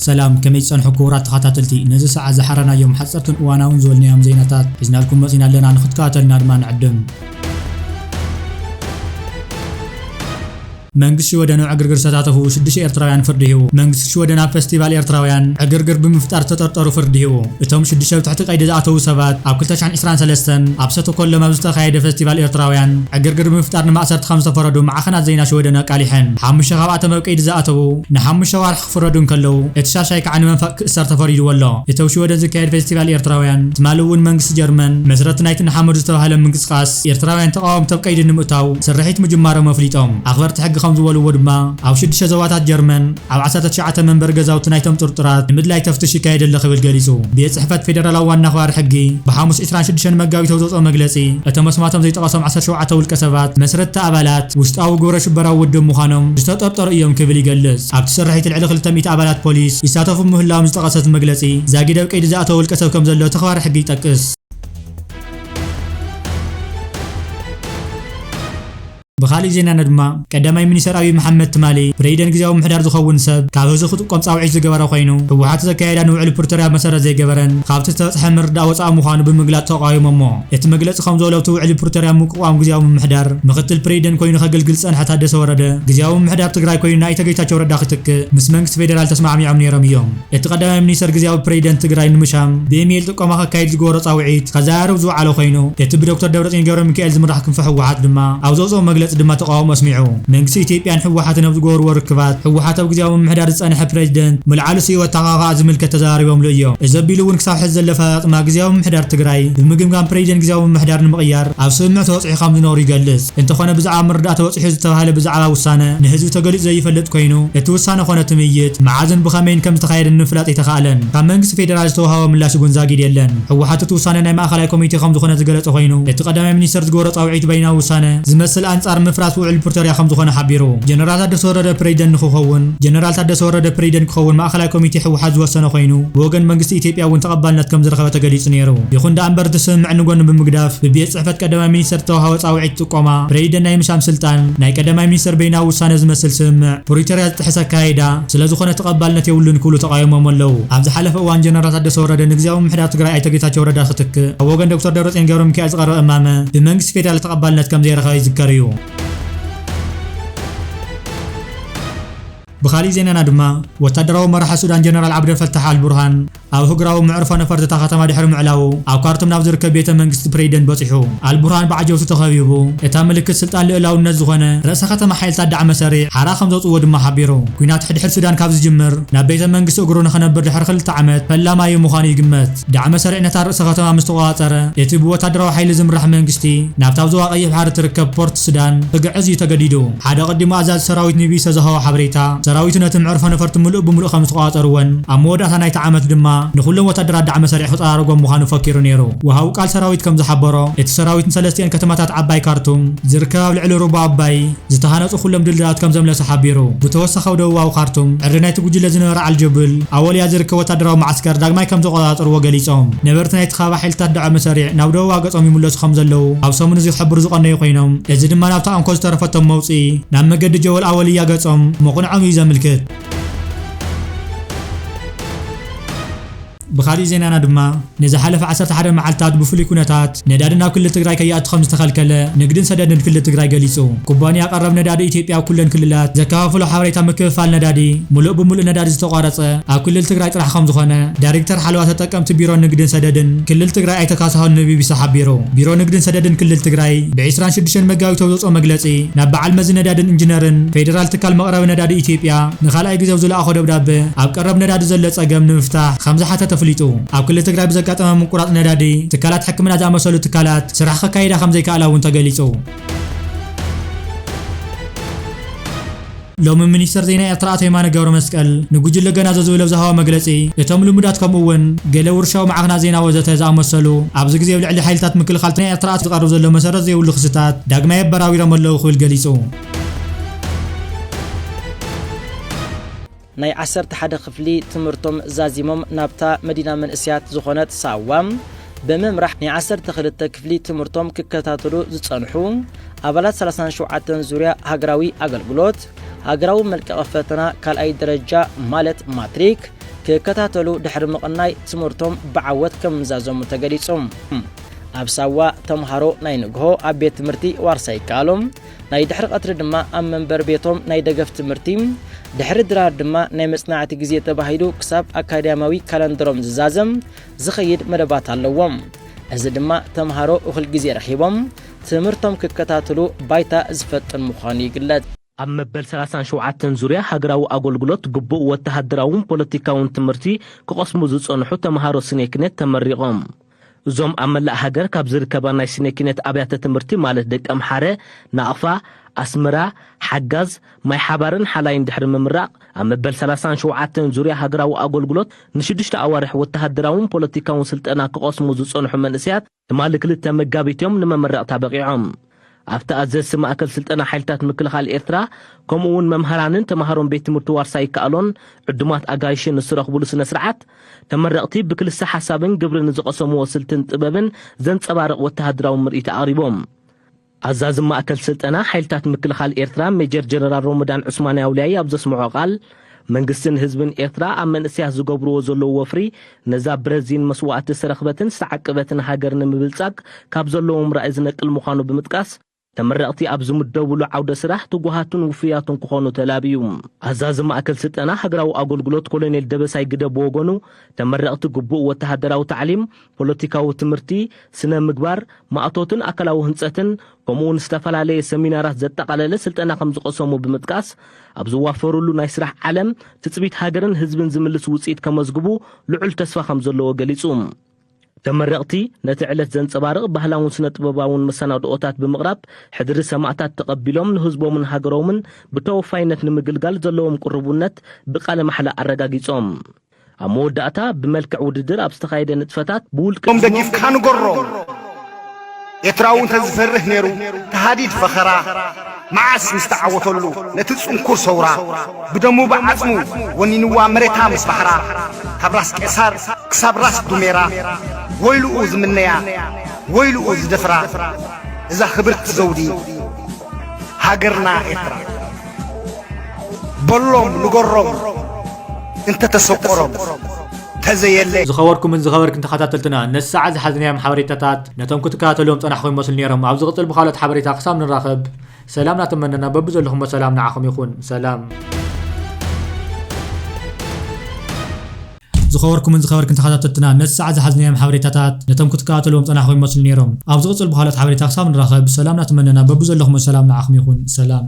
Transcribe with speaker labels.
Speaker 1: سلام كميت صنحو كورات تخاتاتلتي نزي ساعة زحرنا يوم حصرتن واناون زولنا يوم زيناتات حزنا لكم مزينا لنا عن خدكاتلنا دمان عدم منغس ودانو عغرغر ساتاتو 6 ኤርትራውያን ፍርድሂቡ መንግስት ودانا ፌስቲቫል ኤርትራውያን عغرغر ብምፍጣር ተጠርጠሩ ፍርድሂቡ እቶም 6 ትሕቲ ቀይዲ ዝኣተው ሰባት ኣብ 2023 ኣብ ሰተኮሎ ኣብ ዝተኻየደ ፌስቲቫል ኤርትራውያን عغرغر ብምፍጣር ንማእሰርቲ ከም ዝተፈረዱ ማዕኸናት ዘይና ሸወደና ቃሊሕን ሓሙሽተ ካብኣቶም ኣብ ቀይዲ ዝኣተው ንሓሙሽተ ዋርሕ ክፍረዱን ከለው እቲ ሻሻይ ከዓ ንመንፈቅ ክእሰር ተፈሪዱ ወሎ እቲ ሸወደን ዝካየድ ፌስቲቫል ኤርትራውያን ትማልውን መንግስት ጀርመን መሰረት ናይት ንሓመዱ ዝተባሃለ ምንቅስቃስ ኤርትራውያን ተቃወም ተብ ቀይዲ ንምእታው ስርሒት ምጅማሮም መፍሊጦም ኣኽበርቲ ሕጊ ከም ዝበልዎ ድማ ኣብ 6 ዘዋታት ጀርመን ኣብ 19 መንበር ገዛውቲ ናይቶም ጥርጥራት ንምድላይ ተፍትሽ ይካየደለ ክብል ገሊጹ ቤት ጽሕፈት ፌደራላዊ ዋና ኽባር ሕጊ ብሓሙስ 26 መጋቢት ተውፅኦ መግለጺ እቶም መስማቶም ዘይጠቐሶም 17 ውልቀ ሰባት መስረታ ኣባላት ውሽጣዊ ግብረ ሽበራዊ ውድብ ምዃኖም ዝተጠርጠሩ እዮም ክብል ይገልጽ ኣብቲ ስርሒት ልዕሊ 200 ኣባላት ፖሊስ ይሳተፉ ምህላዎም ዝጠቐሰት መግለጺ ዛጊደው ቀይዲ ዝኣተው ውልቀ ሰብ ከም ዘሎ ተኽባር ሕጊ ይጠቅስ بخالي زينا ندما قداماي منيستر ابي محمد تمالي بريدن غزاو محدار زخون سب كاب هزو خطقم صاوعي زغبره خوينو هوحات زكايدا نوعل برتريا مسرات زي غبرن خابت تصح مردا وصا مخانو بمغلاط تقايممو يت مغلص خم زولو توعل برتريا مقوام غزاو محدار مختل بريدن كوينو خغلغل صنحه تادس ورده غزاو محدار تግራይ ኮይኑ ናይ ተገይታቸው ረዳ ክትክ ምስ መንግስት ፌደራል ተስማዕሚዖም ነይሮም እዮም እቲ ቀዳማይ ሚኒስተር غزاو بريدن ትግራይ ንምሻም በኢሜል ጥቆማ ከካይድ ዝጎሮ ጻውዒት ከዛረብ ዝዓለ ኮይኑ እቲ ብዶክተር ደብረጽዮን ገብረ ሚካኤል ዝምራሕ ክንፈ ህወሓት ድማ ኣብ ዞዞ መግለጽ ድማ ተቃውሞ اسمعوا መንግስት ኢትዮጵያን ህወሓትን ኣብ ዝገበሩ ወርክባት ህወሓት ኣብ ግዚያዊ ምሕዳር ዝጸንሐ ፕሬዝደንት ሙልዓሉ ሲወት ተቃቃ ዝምልከት ተዛሪቦም ልእዮም እዘቢሉውን ክሳብ ሕዚ ዘለፈ ጥማ ግዚያዊ ምሕዳር ትግራይ ብምግምጋም ፕሬዝደንት ግዚያዊ ምሕዳር ንምቕያር ኣብ ስምዕ ተወጽሒ ከም ዝነብሩ ይገልጽ እንተኾነ ብዛዕባ ምርዳእ ተወጽሒ ዝተባሃለ ብዛዕባ ውሳነ ንህዝቢ ተገሊጽ ዘይፈልጥ ኮይኑ እቲ ውሳነ ኾነ ትምይት መዓዝን ብኸመይን ከም ዝተኻየደ ንፍላጥ ይተኻኣለን ካብ መንግስት ፌደራል ዝተዋሃበ ምላሽ እውን ዛጊድ የለን ህወሓት እቲ ውሳነ ናይ ማእኸላይ ኮሚቴ ከም ዝኾነ ዝገለጸ ኮይኑ እቲ ቀዳማይ ሚኒስተር ዝገበሮ ጻውዒት በይናዊ ውሳነ ዝመስል አንጻር ምፍራስ ውዕል برتريا خمس خنا حبيرو جنرال تادس ورد بريدن خون جنرال تادس ورد بريدن خون ماخلاي كوميتي حوحات وسنه خوينو وغن منግስት ኢትዮጵያ ውን ተቀባልነት ከም ዝረኸበ ተገሊጽ ነይሩ ይኹን ዳንበር ተሰምዕ ንጎን ብምግዳፍ በቤት ጽሕፈት ቀዳማይ ሚኒስተር ተዋሃወ ጻውዒት ጥቆማ ብሬደን ናይ ምሻም ስልጣን ናይ ቀዳማይ ሚኒስተር በይና ውሳነ ዝመስል ስምዕ ፕሪቶሪያ ዝተሐሰ ካይዳ ስለዝኾነ ተቀባልነት የውልን ኩሉ ተቃይሞም ኣለው ኣብ ዝሓለፈ እዋን ጀነራል ታደሰ ወረደ ንግዚያዊ ምሕዳር ትግራይ ኣይተገይታቸው ረዳ ክትክ ኣብ ወገን ዶክተር ደብረጽዮን ገብረ ሚካኤል ዝቀረበ እማመ ብመንግስት ፌደራል ተቀባልነት ከም ዘይረኸበ ይዝከር እዩ بخالي زيننا دما وتدراو مرح السودان جنرال عبد الفتاح البرهان او هجراو معرفه نفرت تا ختمه دحر معلاو او كارتم ناف زركب بيت منግስት بريدن بصحو البرهان بعجو تخبيبو اتا ملكت سلطان لؤلاውነት ዝኾነ رأس ختمه حيل تدع مساري حرا خم زوصو دما حبيرو ኩናት ሕድሕድ ሱዳን ካብ ዝጅምር ናብ ቤተ መንግስት እግሩ ንኸነብር ድሕር 2 ዓመት ፈላማይ ምዃኑ ይግመት ዳዕ መሰሪዕነት ርእሰ ختمه ምስተቋፀረ እቲ ብወታደራዊ ሓይሊ ዝምራሕ መንግስቲ ናብ ታብ ዞባ ቀይሕ ባሕሪ ትርከብ ፖርት ሱዳን ክግዕዝ ተገዲዱ ሓደ ቀዲሙ ኣዛዝ ሰራዊት ኒቢሰ ዝሃወ ሓበሬታ ሰራዊት ነቲ ምዕርፎ ነፈርት ሙሉእ ብምሉእ ከም ዝተቋፀሩውን ኣብ መወዳእታ ናይቲ ዓመት ድማ ንኹሎም ወታደራት ዳዕ መሰሪዕ ክፃረጎም ምዃኑ ፈኪሩ ነይሩ ወሃው ቃል ሰራዊት ከም ዝሓበሮ እቲ ሰራዊት ንሰለስቲአን ከተማታት ዓባይ ካርቱም ዝርከብ ኣብ ልዕሊ ሩባ ኣባይ ዝተሃነፁ ኩሎም ድልድላት ከም ዘምለሰ ሓቢሩ ብተወሳኺ ደቡባዊ ካርቱም ዕሪ ናይቲ ጉጅለ ዝነበረ ኣልጀብል ኣወልያ ዝርከብ ወታደራዊ ማዕስከር ዳግማይ ከም ዝቆፃፀርዎ ገሊፆም ነበርቲ ናይቲ ካባ ሓይልታት ዳዕ መሰሪዕ ናብ ደቡባ ገጾም ይምለሱ ከም ዘለው ኣብ ሰሙን እዚ ክሕብሩ ዝቐነዩ ኮይኖም እዚ ድማ ናብቲ ኣንኮ ዝተረፈቶም መውፅኢ ናብ መገዲ ጀወል ኣወልያ ገጾም መቑንዖም እዩ ዘምልክት بخالي زينانا دما نزحلف 11 معلتات بفلي كونتات ندادنا كل تግራይ ከያት خمس ተኸልከለ ንግድን ሰደድን ክልል ትግራይ ገሊጹ ኩባንያ ቀረብ ነዳዲ ኢትዮጵያ ኩለን ክልላት ዘካፈሉ ሓበሬታ ምክፍፋል ነዳዲ ሙሉእ ብሙሉእ ነዳዲ ዝተቋረጸ ኣብ ክልል ትግራይ ጥራሕ ከም ዝኾነ ዳይሬክተር ሓለዋ ተጠቀምቲ ቢሮ ንግድን ሰደድን ክልል ትግራይ ኣይተካሳሆን ንቢቢሲ ሓቢሩ ቢሮ ንግድን ሰደድን ክልል ትግራይ ብ26 መጋቢት ተውፅኦ መግለጺ ናብ በዓል መዚ ነዳድን ኢንጂነርን ፌደራል ትካል መቕረቢ ነዳዲ ኢትዮጵያ ንኻልኣይ ግዜው ዝለኣኾ ደብዳቤ ኣብ ቀረብ ነዳዲ ዘሎ ጸገም ንምፍታሕ ከምዝሓተ ተፍሊጡ ኣብ ክልል ትግራይ ብዘጋጠመ ምቁራጽ ነዳዲ ትካላት ሕክምና ዝኣመሰሉ ትካላት ስራሕ ከካይዳ ከም ዘይከኣላ እውን ተገሊጹ لوم منيستر زينا ኤርትራ የማነ ገብረ መስቀል ንጉጅለ ገና ዘዝብለው ዝሃዋ መግለጺ እቶም ልሙዳት ከምኡውን ገለ ውርሻው ማዕኽና ዜና ወዘተ ዝኣመሰሉ ኣብዚ ግዜ ልዕሊ ሓይልታት ምክልኻል ኤርትራ ዝቐርቡ ዘሎ መሰረት ዘይብሉ ክስታት ዳግማይ በራዊሮም ኣለው ክብል ገሊጹ
Speaker 2: ናይ 11 ክፍሊ ትምህርቶም ዛዚሞም ናብታ መዲና መንእስያት ዝኾነት ሳዋም በመምራሕ ናይ 12 ክፍሊ ትምህርቶም ክከታተሉ ዝጸንሑ ኣባላት 37 ዙርያ ሃገራዊ ኣገልግሎት ሃገራዊ መልቀቕ ፈተና ካልኣይ ደረጃ ማለት ማትሪክ ክከታተሉ ድሕሪ ምቕናይ ትምህርቶም ብዓወት ከም ምዛዘሙ ተገሊጾም ኣብ ሳዋ ተምሃሮ ናይ ንግሆ ኣብ ቤት ትምህርቲ ዋርሳ ይከኣሎም ናይ ድሕሪ ቀትሪ ድማ ኣብ መንበር ቤቶም ናይ ደገፍ ትምህርቲ ድሕሪ ድራር ድማ ናይ መጽናዕቲ ግዜ ተባሂሉ ክሳብ ኣካዳሚያዊ ካለንደሮም ዝዛዘም ዝኸይድ መደባት ኣለዎም እዚ ድማ ተምሃሮ እኹል ግዜ ረኺቦም ትምህርቶም ክከታተሉ ባይታ ዝፈጥን ምዃኑ ይግለጽ
Speaker 3: ኣብ መበል 37 ዙርያ ሃገራዊ ኣገልግሎት ግቡእ ወተሃደራውን ፖለቲካውን ትምህርቲ ክቐስሙ ዝጸንሑ ተምሃሮ ስኔክነት ተመሪቖም እዞም ኣብ መላእ ሃገር ካብ ዝርከባ ናይ ስኔክነት ኣብያተ ትምህርቲ ማለት ደቀ ምሓረ ናቕፋ ኣስመራ ሓጋዝ ማይ ሓባርን ሓላይን ድሕሪ ምምራቕ ኣብ መበል 37 ዙርያ ሃገራዊ ኣገልግሎት ንሽዱሽተ ኣዋርሕ ወተሃደራውን ፖለቲካውን ስልጠና ክቐስሙ ዝጸንሑ መንእስያት ትማሊ 2 መጋቢት እዮም ንመመረቕታ በቂዖም ኣብቲ ኣዘዝቲ ማእከል ስልጠና ሓይልታት ምክልኻል ኤርትራ ከምኡውን መምሃራንን ተምሃሮን ቤት ትምህርቲ ዋርሳ ይከኣሎን ዕዱማት ኣጋይሽን ዝረኽብሉ ስነ ስርዓት ተመረቕቲ ብክልሲ ሓሳብን ግብርን ዝቐሰምዎ ስልትን ጥበብን ዘንጸባርቕ ወተሃደራዊ ምርኢት ኣቕሪቦም ኣዛዚ ማእከል ስልጠና ሓይልታት ምክልኻል ኤርትራ ሜጀር ጀነራል ሮመዳን ዑስማን ያውልያይ ኣብ ዘስምዖ ቃል መንግስትን ህዝብን ኤርትራ ኣብ መንእስያት ዝገብርዎ ዘለዉ ወፍሪ ነዛ ብረዚን መስዋዕቲ ዝተረኽበትን ዝተዓቅበትን ሃገር ንምብልጻግ ካብ ዘለዎም ራእይ ዝነቅል ምዃኑ ብምጥቃስ ተመረቕቲ ኣብ ዝምደብሉ ዓውደ ስራሕ ትጉሃቱን ውፍያቱን ክኾኑ ተላብዩ ኣዛዚ ማእከል ስልጠና ሃገራዊ ኣገልግሎት ኮሎኔል ደበሳይ ግደ ብወገኑ ተመረቕቲ ግቡእ ወተሃደራዊ ታዕሊም ፖለቲካዊ ትምህርቲ ስነ ምግባር ማእቶትን ኣካላዊ ህንጸትን ከምኡውን ዝተፈላለየ ሰሚናራት ዘጠቓለለ ስልጠና ከም ዝቐሰሙ ብምጥቃስ ኣብ ዝዋፈሩሉ ናይ ስራሕ ዓለም ትጽቢት ሃገርን ህዝብን ዝምልስ ውጽኢት ከመዝግቡ ልዑል ተስፋ ከም ዘለዎ ገሊጹ ተመረቕቲ ነቲ ዕለት ዘንጸባርቕ ባህላውን ስነ ጥበባውን መሰናድኦታት ብምቕራብ ሕድሪ ሰማዕታት ተቐቢሎም ንህዝቦምን ሃገሮምን ብተወፋይነት ንምግልጋል ዘለዎም ቁርቡነት ብቃለ ማሕላ ኣረጋጊጾም ኣብ መወዳእታ ብመልክዕ ውድድር ኣብ ዝተኻየደ ንጥፈታት ብውልቅም
Speaker 4: ደጊፍካ ንገሮ ኤርትራውን ተዝፈርህ ነይሩ ተሃዲድ ፈኸራ መዓስ ምስተዓወተሉ ነቲ ጽንኩር ሰውራ ብደሙ ብዓጽሙ ወኒንዋ መሬታ ምስ ባሕራ ካብ ራስ ቄሳር ክሳብ ራስ ዱሜራ ወይልኡ ዝምነያ ወይልኡ ዝደፍራ እዛ ክብርቲ ዘውዲ ሃገርና ኤርትራ በሎም ንገሮም እንተ ተሰቆሮም ተዘየለ
Speaker 1: ዝኸበርኩምን ዝኸበርክን ተኸታተልትና ነስ ሰዓት ዝሓዝናዮም ሓበሬታታት ነቶም ክትከታተልዎም ፀናሕኩም ይመስሉ ነይሮም ኣብ ዝቕፅል ብኻልኦት ሓበሬታ ክሳብ ንራኸብ ሰላም ናተመነና በብዘለኹም ሰላም ንዓኹም ይኹን ሰላም ዝኸበርኩምን ዝኸበርክን ተኸታተልትና ነስ ሰዓት ዝሓዝናዮም ሓበሬታታት ነቶም ክትከታተልዎም ፀናሕኩም ይመስሉ ነይሮም ኣብ ዝቕፅል ብኻልኦት ሓበሬታ ክሳብ ንራኸብ ሰላም ናተመነና በብዘለኹም ሰላም ንዓኹም ይኹን ሰላም